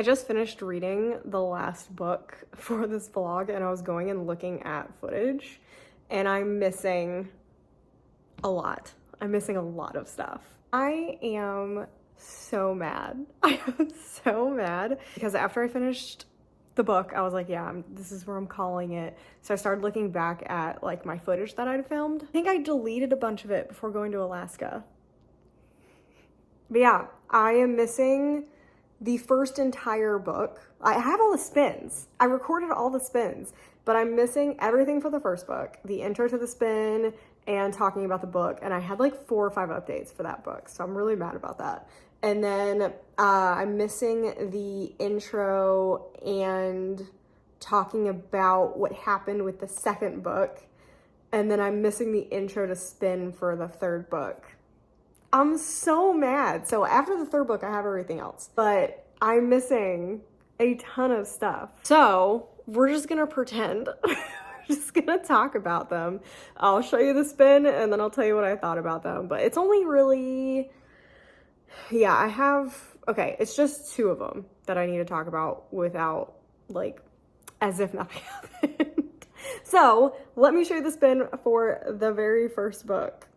I just finished reading the last book for this vlog and I was going and looking at footage and I'm missing a lot. I'm missing a lot of stuff. I am so mad. I am so mad because after I finished the book, I was like, yeah, this is where I'm calling it. So I started looking back at like my footage that I'd filmed. I think I deleted a bunch of it before going to Alaska. But yeah, I am missing the first entire book. I have all the spins. I recorded all the spins, but I'm missing everything for the first book, the intro to the spin, and talking about the book. And I had like 4 or 5 updates for that book, so I'm really mad about that. And then I'm missing the intro and talking about what happened with the second book. And then I'm missing the intro to spin for the third book. I'm so mad. So after the third book, I have everything else, but I'm missing a ton of stuff. So we're just gonna pretend. We're just gonna talk about them. I'll show you the spin and then I'll tell you what I thought about them. But it's only really, yeah, okay, it's just 2 of them that I need to talk about without like, as if nothing happened. So let me show you the spin for the very first book.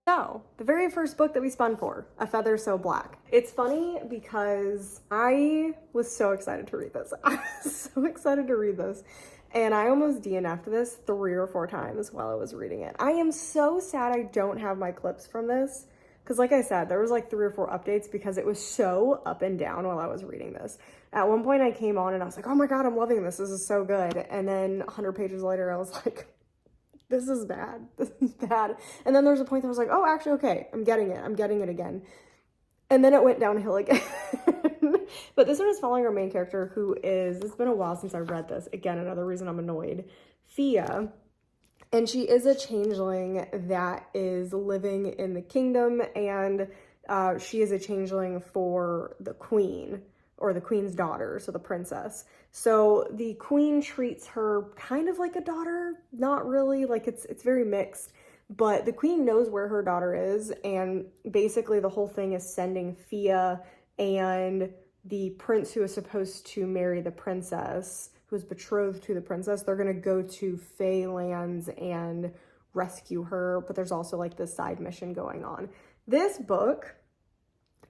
So, the very first book that we spun for, A Feather So Black. It's funny because I was so excited to read this. I was so excited to read this. And I almost DNF'd this 3 or 4 times while I was reading it. I am so sad I don't have my clips from this. Because like I said, there was like 3 or 4 updates because it was so up and down while I was reading this. At one point I came on and I was like, oh my god, I'm loving this. This is so good. And then 100 pages later, I was like, this is bad. This is bad. And then there was a point that I was like, oh, actually, okay, I'm getting it. I'm getting it again. And then it went downhill again. But this one is following our main character who is, it's been a while since I read this. Again, another reason I'm annoyed. Fia. And she is a changeling that is living in the kingdom, and she is a changeling for the queen, or the queen's daughter, so the princess. So the queen treats her kind of like a daughter, not really, like it's very mixed, but the queen knows where her daughter is, and basically the whole thing is sending Fia and the prince who is supposed to marry the princess, who is betrothed to the princess, they're gonna go to Fae lands and rescue her, but there's also like this side mission going on. This book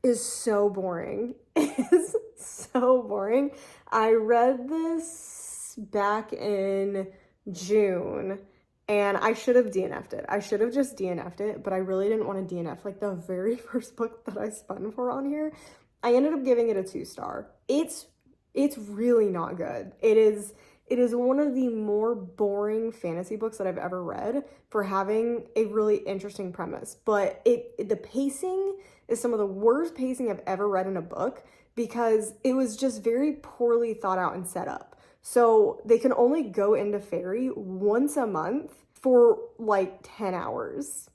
is so boring. It is so boring. I read this back in June and I should have DNF'd it. I should have just DNF'd it, but I really didn't want to DNF like the very first book that I spun for on here. I ended up giving it a 2-star. It's really not good. It is one of the more boring fantasy books that I've ever read for having a really interesting premise. But the pacing is some of the worst pacing I've ever read in a book because it was just very poorly thought out and set up. So they can only go into Fairy once a month for like 10 hours.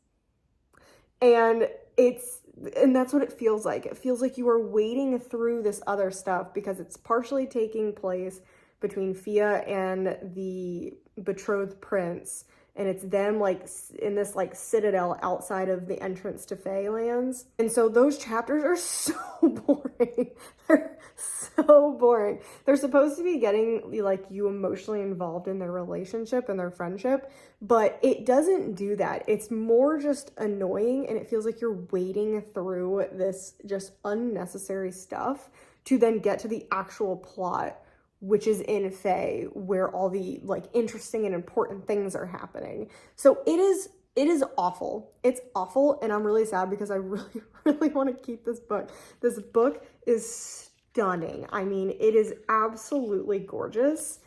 And that's what it feels like. It feels like you are wading through this other stuff because it's partially taking place between Fia and the betrothed prince, and it's them like in this like citadel outside of the entrance to Fae lands. And so those chapters are so boring. They're so boring. They're supposed to be getting like you emotionally involved in their relationship and their friendship, but it doesn't do that. It's more just annoying, and it feels like you're wading through this just unnecessary stuff to then get to the actual plot, which is in Fae, where all the like interesting and important things are happening. So it is awful. It's awful, and I'm really sad because I really, really want to keep this book. This book is stunning. I mean, it is absolutely gorgeous,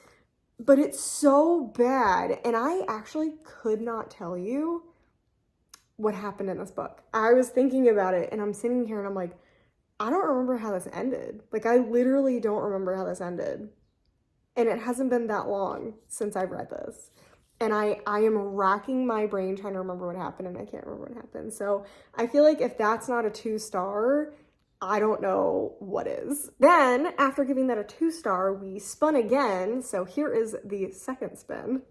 but it's so bad. And I actually could not tell you what happened in this book. I was thinking about it, and I'm sitting here and I'm like, I don't remember how this ended. Like, I literally don't remember how this ended. And it hasn't been that long since I've read this. And I am racking my brain trying to remember what happened, and I can't remember what happened. So I feel like if that's not a 2-star, I don't know what is. Then, after giving that a 2-star, we spun again, so here is the second spin.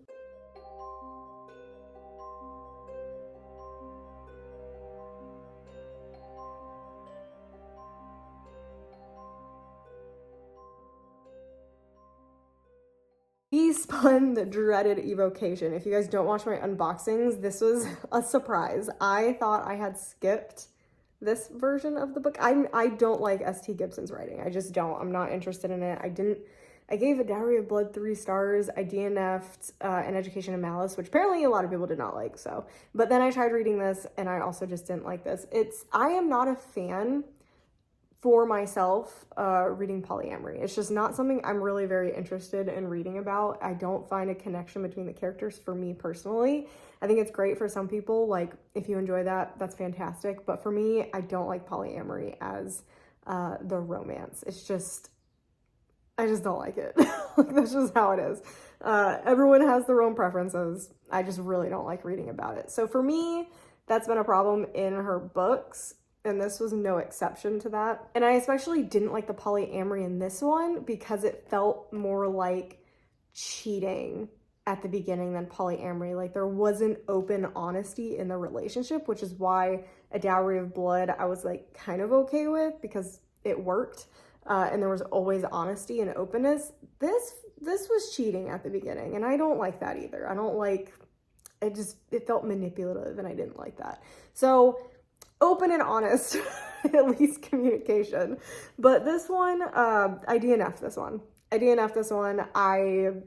We spun the Dreaded Evocation. If you guys don't watch my unboxings, this was a surprise. I thought I had skipped this version of the book. I don't like S.T. Gibson's writing. I just don't. I'm not interested in it. I gave A Dowry of Blood 3 stars. I DNF'd An Education of Malice, which apparently a lot of people did not like, so. But then I tried reading this, and I also just didn't like this. I am not a fan for myself reading polyamory. It's just not something I'm really very interested in reading about. I don't find a connection between the characters for me personally. I think it's great for some people, like if you enjoy that, that's fantastic. But for me, I don't like polyamory as the romance. I just don't like it. Like, that's just how it is. Everyone has their own preferences. I just really don't like reading about it. So for me, that's been a problem in her books. And this was no exception to that. And I especially didn't like the polyamory in this one because it felt more like cheating at the beginning than polyamory. Like, there wasn't open honesty in the relationship, which is why A Dowry of Blood I was like kind of okay with because it worked. And there was always honesty and openness. This was cheating at the beginning, and I don't like that either. I don't like, it felt manipulative, and I didn't like that. So open and honest, at least communication. But this one, I DNF'd this one.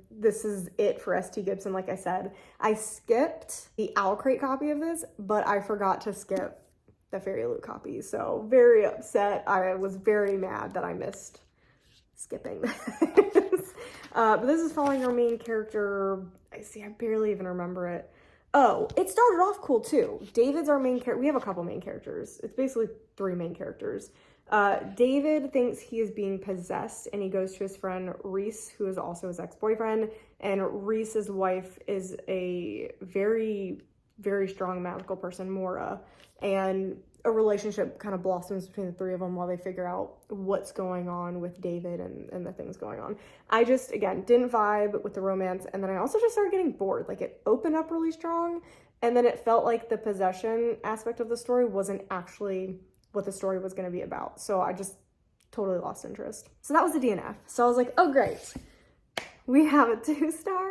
This is it for S.T. Gibson, like I said. I skipped the Owl Crate copy of this, but I forgot to skip the Fairyloot copy. So very upset. I was very mad that I missed skipping this. But this is following our main character. I barely even remember it. Oh, it started off cool too. David's our main character. We have a couple main characters. It's basically 3 main characters. David thinks he is being possessed, and he goes to his friend Reese, who is also his ex-boyfriend. And Reese's wife is a very, very strong magical person, Maura. And a relationship kind of blossoms between the 3 of them while they figure out what's going on with David and the things going on. I just, again, didn't vibe with the romance. And then I also just started getting bored. Like, it opened up really strong, and then it felt like the possession aspect of the story wasn't actually what the story was going to be about. So I just totally lost interest. So that was a DNF. So I was like, oh great, we have a 2-star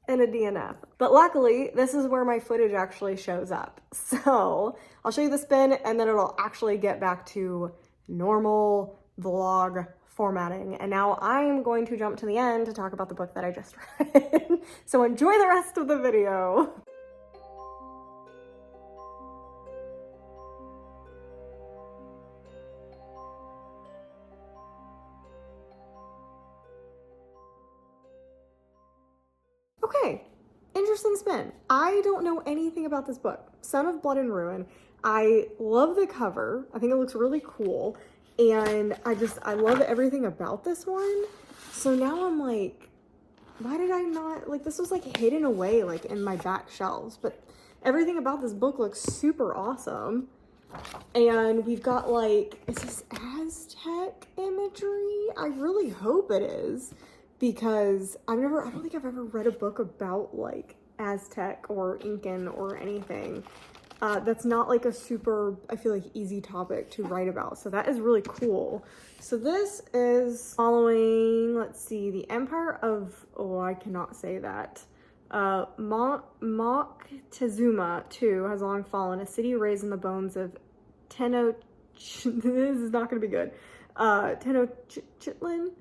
and a DNF. But luckily, this is where my footage actually shows up. So I'll show you the spin, and then it'll actually get back to normal vlog formatting. And now I'm going to jump to the end to talk about the book that I just read. So enjoy the rest of the video. Okay, interesting spin. I don't know anything about this book. Son of Blood and Ruin. I love the cover. I think it looks really cool. And I love everything about this one. So now I'm like, why did I not, like, this was like hidden away like in my back shelves. But everything about this book looks super awesome. And we've got like, is this Aztec imagery? I really hope it is. Because I don't think I've ever read a book about like Aztec or Incan or anything. That's not like a super, I feel like, easy topic to write about. So that is really cool. So this is following, let's see, the Empire of, oh, I cannot say that. Moctezuma II has long fallen, a city raised in the bones of this is not going to be good. Tenochtitlan?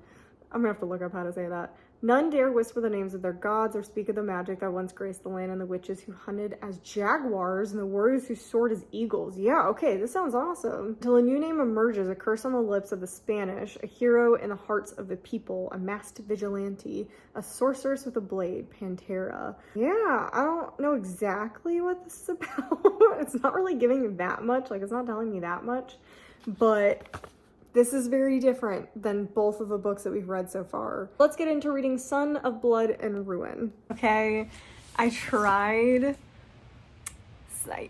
I'm gonna have to look up how to say that. None dare whisper the names of their gods or speak of the magic that once graced the land, and the witches who hunted as jaguars and the warriors who soared as eagles. Yeah, okay, this sounds awesome. Till a new name emerges, a curse on the lips of the Spanish, a hero in the hearts of the people, a masked vigilante, a sorceress with a blade, Pantera. Yeah, I don't know exactly what this is about. It's not really giving me that much, like, it's not telling me that much, but this is very different than both of the books that we've read so far. Let's get into reading Son of Blood and Ruin. Okay, I tried.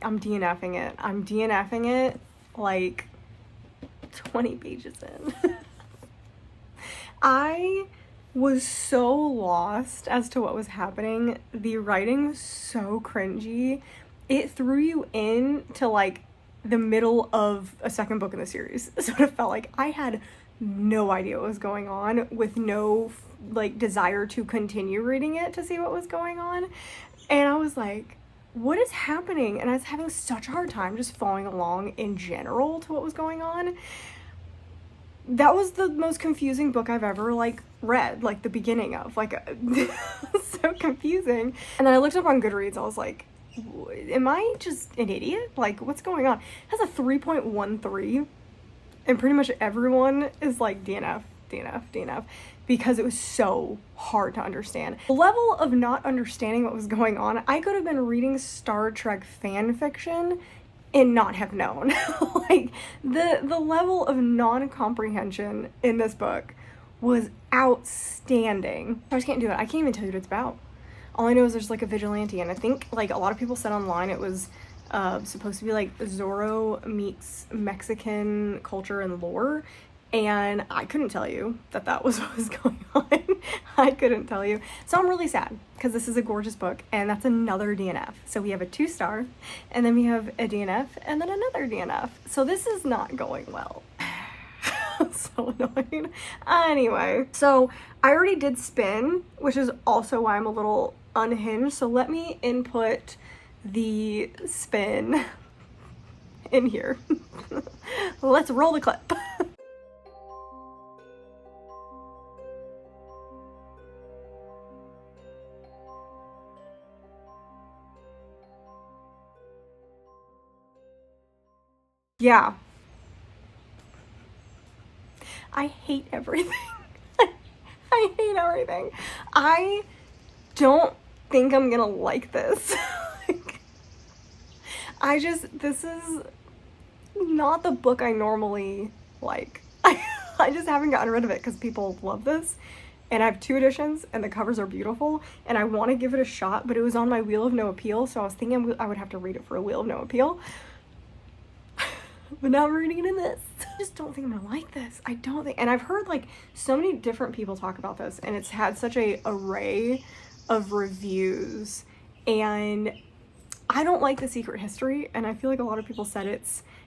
I'm DNFing it. Like, 20 pages in. I was so lost as to what was happening. The writing was so cringy. It threw you in to like the middle of a second book in the series. So it felt like I had no idea what was going on, with no like desire to continue reading it to see what was going on. And I was like, what is happening? And I was having such a hard time just following along in general to what was going on. That was the most confusing book I've ever like read, like the beginning of, like so confusing. And then I looked up on Goodreads. I was like, am I just an idiot? Like, what's going on? It has a 3.13, and pretty much everyone is like DNF, DNF, DNF, because it was so hard to understand. The level of not understanding what was going on, I could have been reading Star Trek fan fiction and not have known. Like, the level of non-comprehension in this book was outstanding. I just can't do it. I can't even tell you what it's about. All I know is there's like a vigilante, and I think like a lot of people said online it was supposed to be like Zorro meets Mexican culture and lore, and I couldn't tell you that was what was going on. I couldn't tell you. So I'm really sad because this is a gorgeous book, and that's another DNF. So we have a 2-star, and then we have a DNF, and then another DNF. So this is not going well. So annoying. Anyway, so I already did spin, which is also why I'm a little unhinged. So let me input the spin in here. Let's roll the clip. Yeah. I hate everything. I hate everything. I don't think I'm gonna like this. Like, this is not the book I normally like. I just haven't gotten rid of it because people love this. And I have 2 editions, and the covers are beautiful, and I want to give it a shot, but it was on my Wheel of No Appeal, so I was thinking I would have to read it for a Wheel of No Appeal. But now I'm reading it in this. I just don't think I'm gonna like this. I don't think, and I've heard like so many different people talk about this, and it's had such a array of reviews, and I don't like The Secret History, and I feel like a lot of people said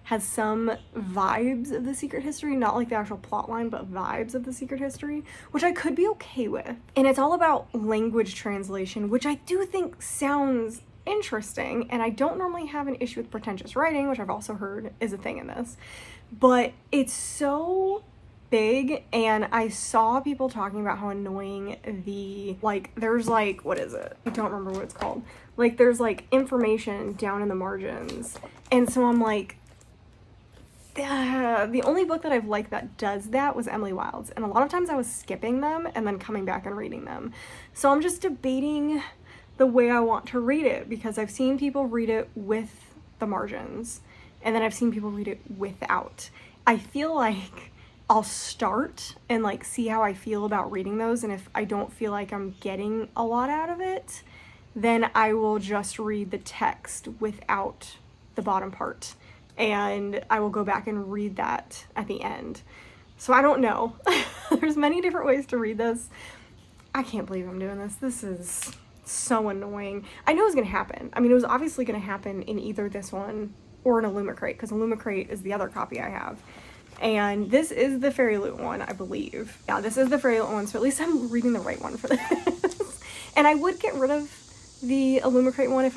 has some vibes of The Secret History, not like the actual plot line, but vibes of The Secret History, which I could be okay with. And it's all about language translation, which I do think sounds interesting, and I don't normally have an issue with pretentious writing, which I've also heard is a thing in this, but it's so big, and I saw people talking about how annoying there's like, what is it? I don't remember what it's called. Like, there's like information down in the margins, and so I'm like, the only book that I've liked that does that was Emily Wilde's, and a lot of times I was skipping them and then coming back and reading them. So I'm just debating the way I want to read it, because I've seen people read it with the margins, and then I've seen people read it without. I feel like I'll start and like see how I feel about reading those, and if I don't feel like I'm getting a lot out of it, then I will just read the text without the bottom part, and I will go back and read that at the end. So I don't know. There's many different ways to read this. I can't believe I'm doing this. This is so annoying. I know it's gonna happen. I mean, it was obviously gonna happen in either this one or in Illumicrate, because Illumicrate is the other copy I have. And this is the Fairyloot one, I believe. Yeah, this is the Fairyloot one, so at least I'm reading the right one for this. And I would get rid of the Illumicrate one if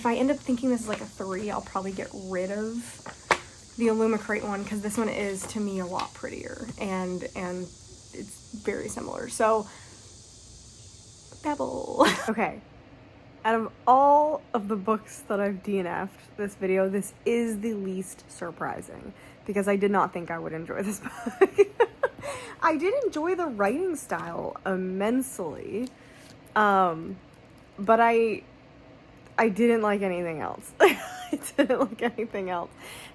I end up thinking this is like a 3, I'll probably get rid of the Illumicrate one, because this one is, to me, a lot prettier, and it's very similar. So Pebble. Okay, out of all of the books that I've DNF'd this video, this is the least surprising, because I did not think I would enjoy this book. I did enjoy the writing style immensely, but I didn't like anything else. I didn't like anything else.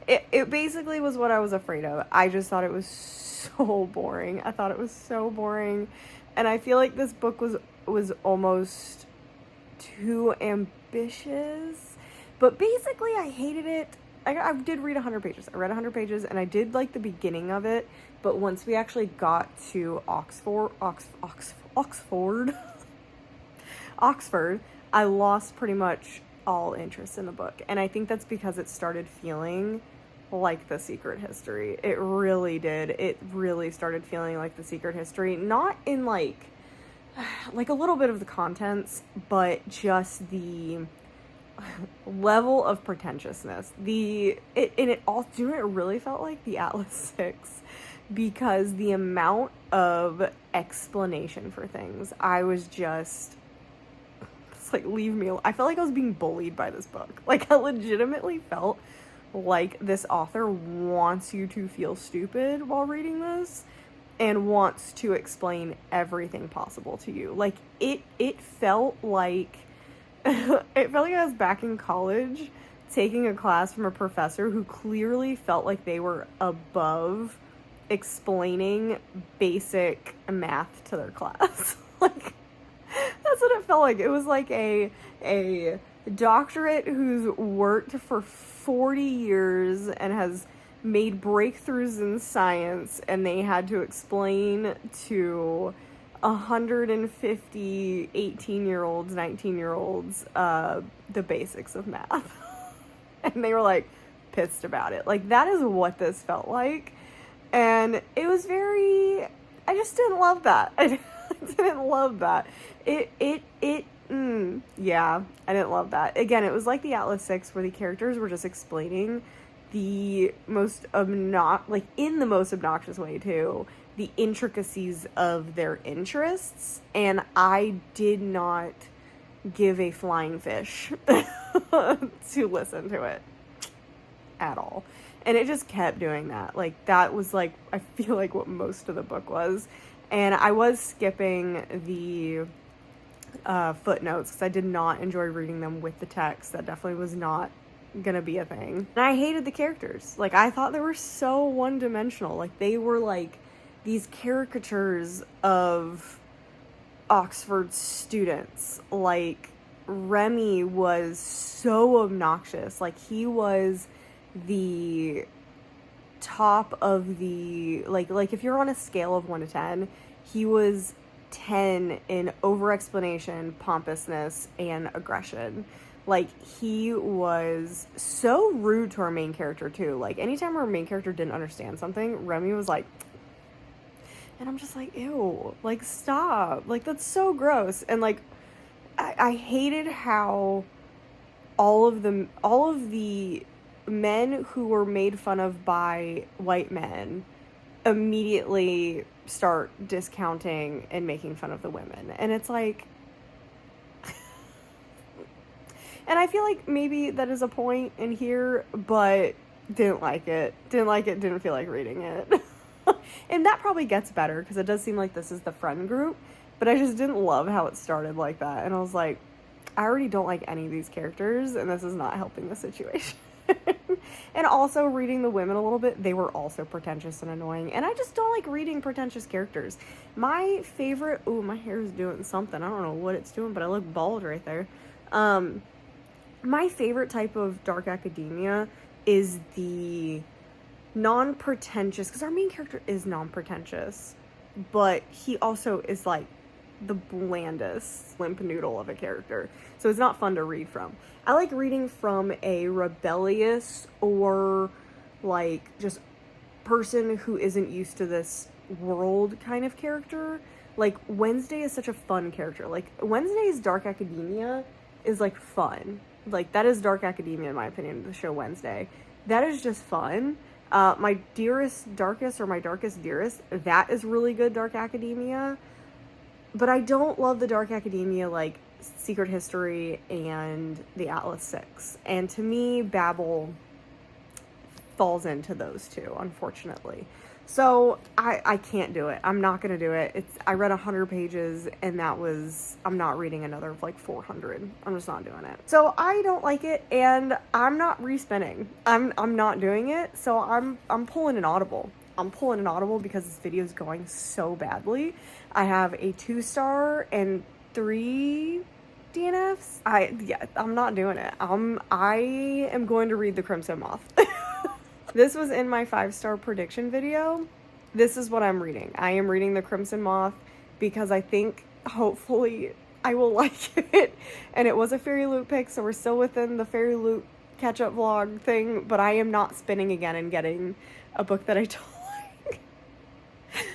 It basically was what I was afraid of. I just thought it was so boring. I thought it was so boring, and I feel like this book was almost too ambitious, but basically I hated it I did read 100 pages. I read 100 pages, and I did like the beginning of it, but once we actually got to Oxford, I lost pretty much all interest in the book. And I think that's because it started feeling like The Secret History. It really did. It really started feeling like The Secret History. Not in like a little bit of the contents, but just the level of pretentiousness. It really felt like the Atlas 6, because the amount of explanation for things, I was just, it's like, leave me alone. I felt like I was being bullied by this book. Like, I legitimately felt like this author wants you to feel stupid while reading this and wants to explain everything possible to you. Like, it felt like it felt like I was back in college taking a class from a professor who clearly felt like they were above explaining basic math to their class. Like, that's what it felt like. It was like a doctorate who's worked for 40 years and has made breakthroughs in science, and they had to explain to 150 18-year-olds, 19-year-olds the basics of math. And they were like pissed about it. Like, that is what this felt like. And it was very, I just didn't love that. I didn't love that. Yeah, I didn't love that. Again, it was like the Atlas 6, where the characters were just explaining the most in the most obnoxious way too, the intricacies of their interests, and I did not give a flying fish to listen to it at all. And it just kept doing that. Like, that was like, I feel like what most of the book was. And I was skipping the footnotes because I did not enjoy reading them with the text. That definitely was not gonna be a thing. And I hated the characters. Like, I thought they were so one-dimensional. Like, they were like these caricatures of Oxford students. Like, Remy was so obnoxious. Like, he was the top of the, like if you're on a scale of 1 to 10, he was 10 in over-explanation, pompousness, and aggression. Like, he was so rude to our main character too. Like, anytime our main character didn't understand something, Remy was like, and I'm just like, ew, like, stop. Like, that's so gross. And like, I hated how all of the men who were made fun of by white men immediately start discounting and making fun of the women. And it's like, and I feel like maybe that is a point in here, but didn't feel like reading it. And that probably gets better, because it does seem like this is the friend group, but I just didn't love how it started like that. And I was like, I already don't like any of these characters, and this is not helping the situation. And also, reading the women a little bit, they were also pretentious and annoying, and I just don't like reading pretentious characters. My favorite, ooh, my hair is doing something, I don't know what it's doing, but I look bald right there. My favorite type of dark academia is the non-pretentious, because our main character is non-pretentious, but he also is like the blandest limp noodle of a character, so it's not fun to read from. I like reading from a rebellious or like just person who isn't used to this world kind of character. Like, Wednesday is such a fun character. Like, Wednesday's dark academia is like fun. Like, that is dark academia in my opinion, the show Wednesday. That is just fun. My Dearest Darkest, or My Darkest Dearest, that is really good dark academia. But I don't love the dark academia like Secret History and the Atlas 6. And to me, Babel falls into those two, unfortunately. So I can't do it. I'm not going to do it. I read 100 pages, and I'm not reading another like 400. I'm just not doing it. So I don't like it, and I'm not respinning. I'm not doing it. So I'm pulling an audible. I'm pulling an audible because this video is going so badly. I have a 2-star and 3 DNFs. I'm not doing it. I am going to read The Crimson Moth. This was in my 5-star prediction video. This is what I'm reading. I am reading The Crimson Moth because I think hopefully I will like it. And it was a Fairyloot pick, so we're still within the Fairyloot Catch-Up vlog thing, but I am not spinning again and getting a book that I don't like.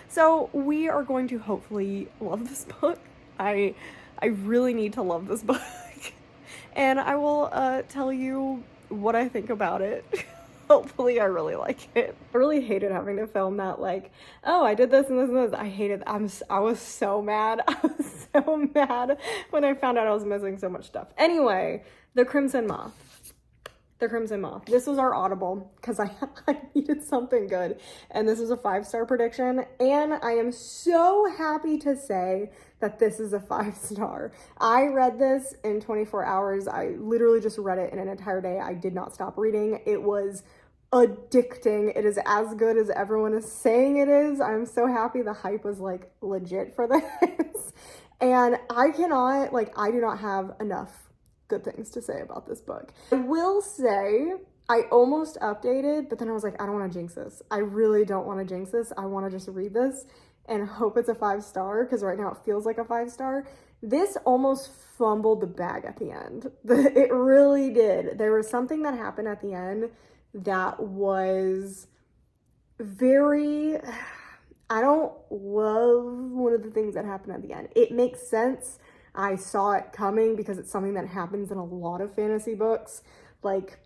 So we are going to hopefully love this book. I really need to love this book. And I will tell you what I think about it. Hopefully I really like it. I really hated having to film that, like, oh, I did this and this and this. I hated, I was so mad. I was so mad when I found out I was missing so much stuff. Anyway, The Crimson Moth. The Crimson Moth. This was our audible because I needed something good. And this is a 5-star prediction. And I am so happy to say that this is a 5-star. I read this in 24 hours. I literally just read it in an entire day. I did not stop reading. It was addicting. It is as good as everyone is saying it is. I'm so happy the hype was like legit for this. And I do not have enough good things to say about this book. I will say I almost updated, but then I was like, I don't want to jinx this. I really don't want to jinx this. I want to just read this and hope it's a 5-star because right now it feels like a 5-star. This almost fumbled the bag at the end. It really did. There was something that happened at the end that was very, I don't love one of the things that happened at the end. It makes sense. I saw it coming because it's something that happens in a lot of fantasy books. Like,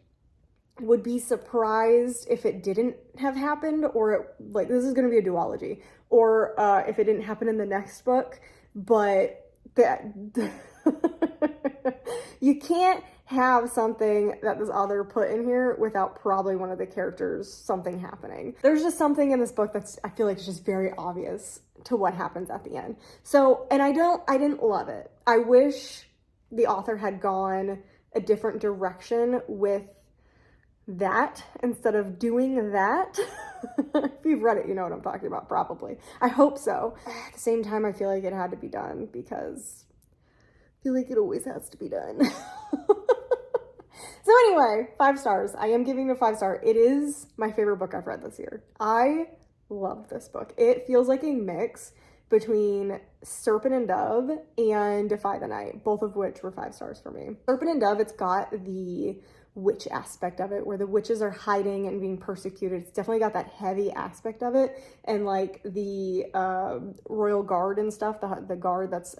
would be surprised if it didn't have happened, or like, this is going to be a duology, or if it didn't happen in the next book. But that you can't have something that this author put in here without probably one of the characters something happening. There's just something in this book that's, I feel like, it's just very obvious to what happens at the end. So, and I didn't love it. I wish the author had gone a different direction with that instead of doing that. If you've read it, you know what I'm talking about, probably. I hope so. At the same time, I feel like it had to be done because I feel like it always has to be done. So anyway, 5 stars. I am giving it a 5-star. It is my favorite book I've read this year. I love this book. It feels like a mix between Serpent and Dove and Defy the Night, both of which were 5 stars for me. Serpent and Dove, it's got the witch aspect of it where the witches are hiding and being persecuted. It's definitely got that heavy aspect of it, and like the royal guard and stuff, the guard that's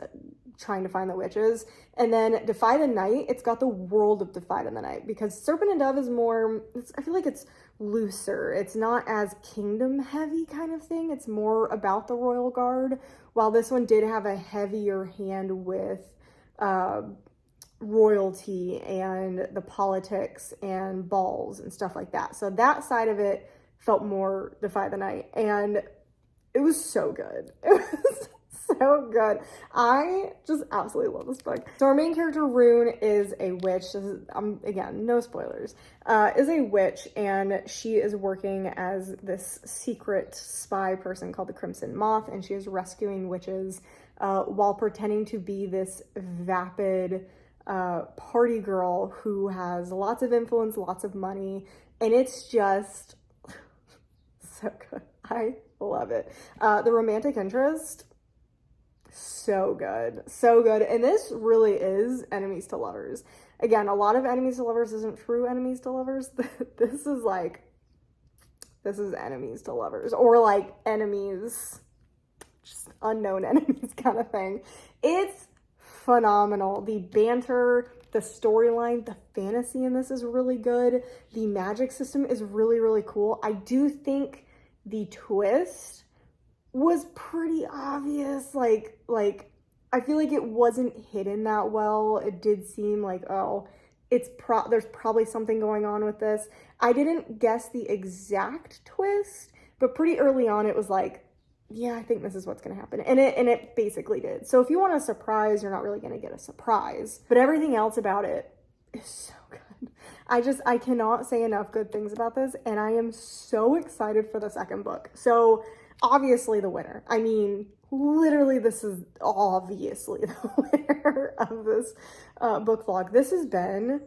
trying to find the witches. And then Defy the Night, it's got the world of Defy the Night, because Serpent and Dove is more, I feel like it's looser. It's not as kingdom heavy kind of thing. It's more about the royal guard, while this one did have a heavier hand with royalty and the politics and balls and stuff like that. So that side of it felt more Defy the Night, and it was so good. It was so good. I just absolutely love this book. So our main character, Rune, is a witch. This is, again, no spoilers, is a witch, and she is working as this secret spy person called the Crimson Moth, and she is rescuing witches while pretending to be this vapid party girl who has lots of influence, lots of money, and it's just so good. I love it. The romantic interest, so good, so good. And this really is enemies to lovers. Again, a lot of enemies to lovers isn't true enemies to lovers. This is enemies to lovers, or like enemies, just unknown enemies kind of thing. It's phenomenal. The banter, the storyline, the fantasy in this is really good. The magic system is really, really cool. I do think the twist was pretty obvious. Like I feel like it wasn't hidden that well. It did seem like, oh, there's probably something going on with this. I didn't guess the exact twist, but pretty early on it was like, yeah, I think this is what's going to happen. And it basically did. So if you want a surprise, you're not really going to get a surprise. But everything else about it is so good. I cannot say enough good things about this. And I am so excited for the second book. So obviously the winner. I mean, literally, this is obviously the winner of this book vlog. This has been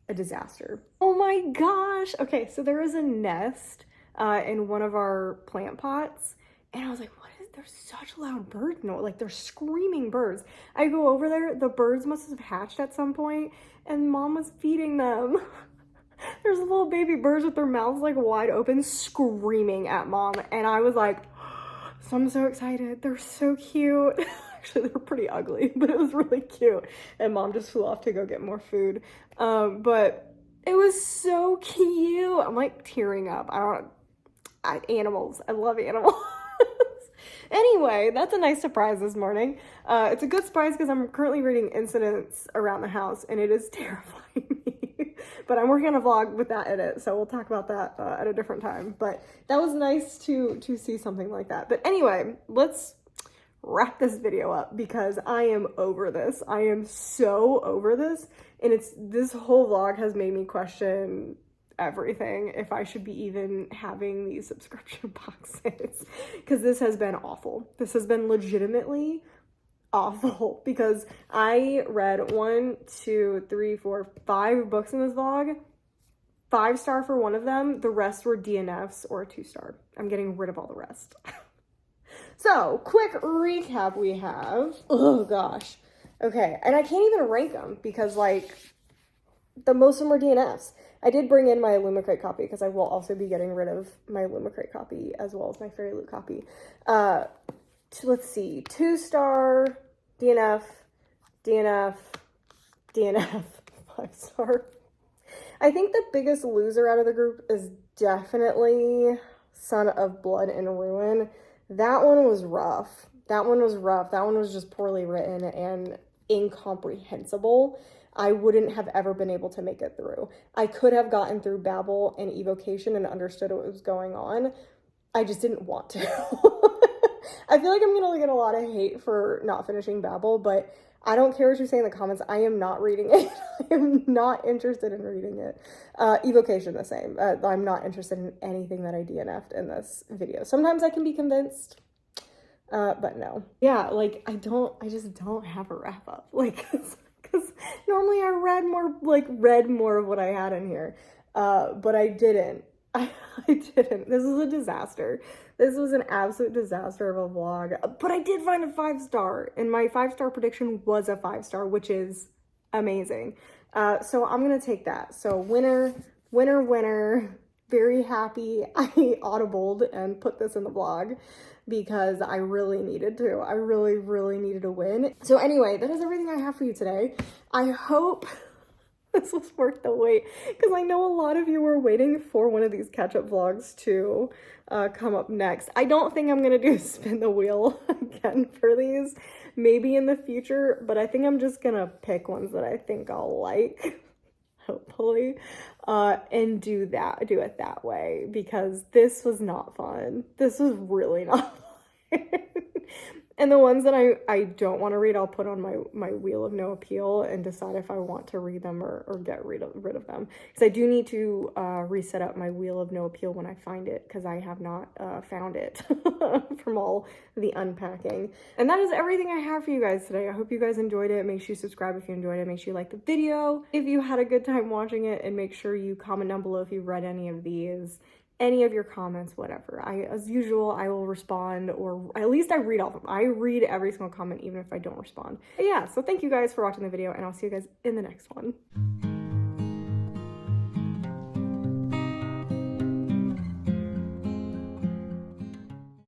a disaster. Oh my gosh. Okay, so there is a nest in one of our plant pots, and I was like, what is, there's such loud bird noise, like they're screaming birds. I go over there, the birds must have hatched at some point, and Mom was feeding them. There's little baby birds with their mouths like wide open screaming at Mom, and I was like, so I'm so excited. They're so cute. Actually, they're pretty ugly, but it was really cute. And Mom just flew off to go get more food. But it was so cute. I'm like tearing up. Animals. I love animals. Anyway, that's a nice surprise this morning. It's a good surprise because I'm currently reading Incidents Around the House, and it is terrifying me. But I'm working on a vlog with that in it, so we'll talk about that at a different time. But that was nice to see something like that. But anyway, let's wrap this video up because I am over this. I am so over this, and this whole vlog has made me question everything, if I should be even having these subscription boxes, because this has been awful. This has been legitimately awful because I read 1, 2, 3, 4, 5 books in this vlog. 5-star for one of them. The rest were DNFs or 2-star. I'm getting rid of all the rest. So, quick recap we have. Oh gosh. Okay, and I can't even rank them because like the most of them are DNFs. I did bring in my Illumicrate copy because I will also be getting rid of my Illumicrate copy as well as my Fairyloot copy. Let's see, 2-star, DNF, DNF, DNF, 5-star. I think the biggest loser out of the group is definitely Son of Blood and Ruin. That one was rough. That one was rough. That one was just poorly written and incomprehensible. I wouldn't have ever been able to make it through. I could have gotten through Babel and Evocation and understood what was going on. I just didn't want to. I feel like I'm going to get a lot of hate for not finishing Babel, but I don't care what you say in the comments. I am not reading it. I am not interested in reading it. Evocation, the same. I'm not interested in anything that I DNF'd in this video. Sometimes I can be convinced, but no. Yeah, like, I just don't have a wrap up. Like, because normally I read more of what I had in here, but I didn't. I didn't. This was a disaster. This was an absolute disaster of a vlog, but I did find a 5-star, and my 5-star prediction was a 5-star, which is amazing. So I'm gonna take that. So winner, winner, winner. Very happy I audibled and put this in the vlog because I really needed to. I really, really needed to win. So anyway, that is everything I have for you today. I hope this was worth the wait because I know a lot of you were waiting for one of these catch-up vlogs to come up next. I don't think I'm gonna do spin the wheel again for these, maybe in the future, but I think I'm just gonna pick ones that I think I'll like, hopefully, and do it that way because this was not fun. This was really not fun. And the ones that I don't want to read, I'll put on my wheel of no appeal and decide if I want to read them or get rid of them. Because I do need to reset up my wheel of no appeal when I find it, because I have not found it from all the unpacking. And that is everything I have for you guys today. I hope you guys enjoyed it. Make sure you subscribe if you enjoyed it. Make sure you like the video if you had a good time watching it, and make sure you comment down below if you read any of these. Any of your comments, whatever. As usual, I will respond, or at least I read all of them. I read every single comment, even if I don't respond. But yeah, so thank you guys for watching the video, and I'll see you guys in the next one.